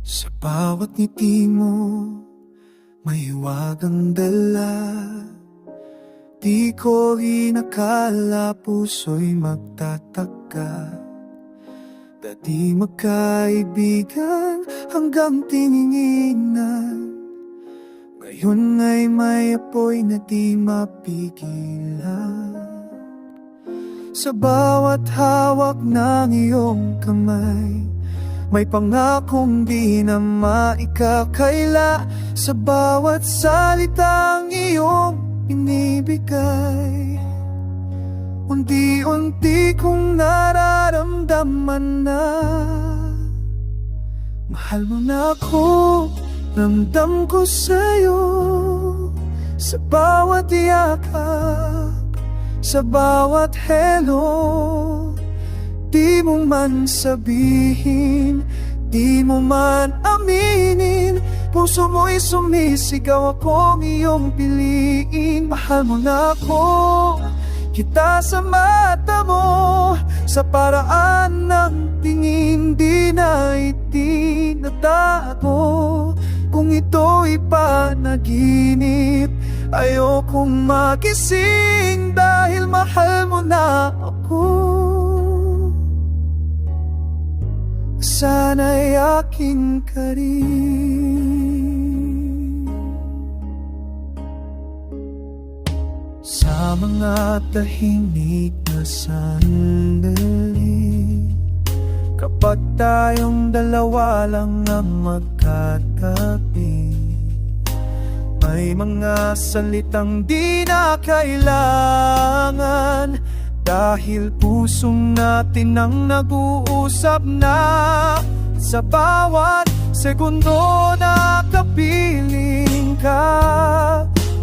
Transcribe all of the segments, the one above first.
Sa bawat ngiti mo, may hiwagang dala. Di ko inakala puso'y magtataka. Dati magkaibigan hanggang tinginginan. Ngayon ay may apoy na di mapigilan. Sa bawat hawak ng iyong kamay, may pangakong di na maikakaila. Sa bawat salitang iyong inibigay, unti-unti kong nararamdaman na mahal mo na ako, ramdam ko sa'yo. Sa bawat yakap, sa bawat hello, di mo man sabihin, di mo man aminin, puso mo'y sumisigaw, akong iyong piliin. Mahal mo na ako, kita sa mata mo, sa paraan ng tingin di na itinatago. Kung ito'y panaginip, ayokong magising dahil mahal mo na ako. Sana'y akin ka rin. Sa mga tahimik na sandali, kapag tayong dalawa lang ang magkatabi, may mga salitang di na kailangan, dahil pusong natin ang nag-uusap na. Sa bawat segundo na kapiling ka,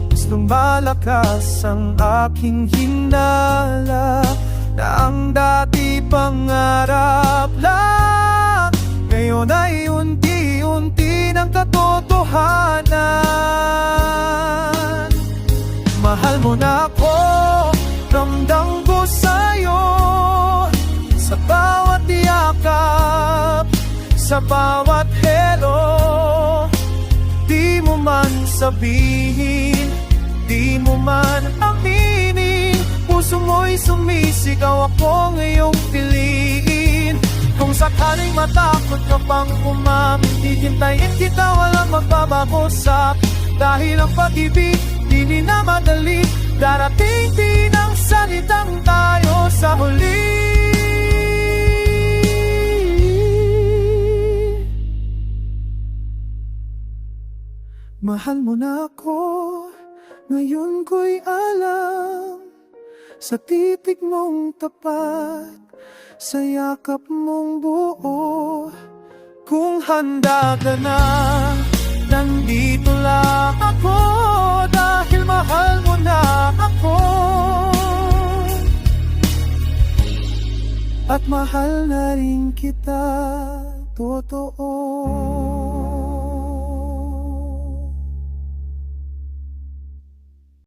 mas lumalakas ang aking hinala, na ang dati pangarap lang, ngayon ay unti-unti ng katotohanan. Mahal mo na ako, ramdam ko sa'yo. Sa bawat yakap, sa bawat hello, di mo man sabihin, di mo man aminin, puso mo'y sumisigaw, akong iyong piliin. Kung sakaling matakot ka pang umamin, hihintayin kita, walang magbabago sa'kin. Dahil ang pag-ibig di na madali, darating din ang salitang tayo sa huli. Mahal mo na ako, ngayon ko'y alam. Sa titig mong tapat, sa yakap mong buo, kung handa ka na, nandito lang ako, dahil mahal mo na ako. At mahal na rin kita, totoo.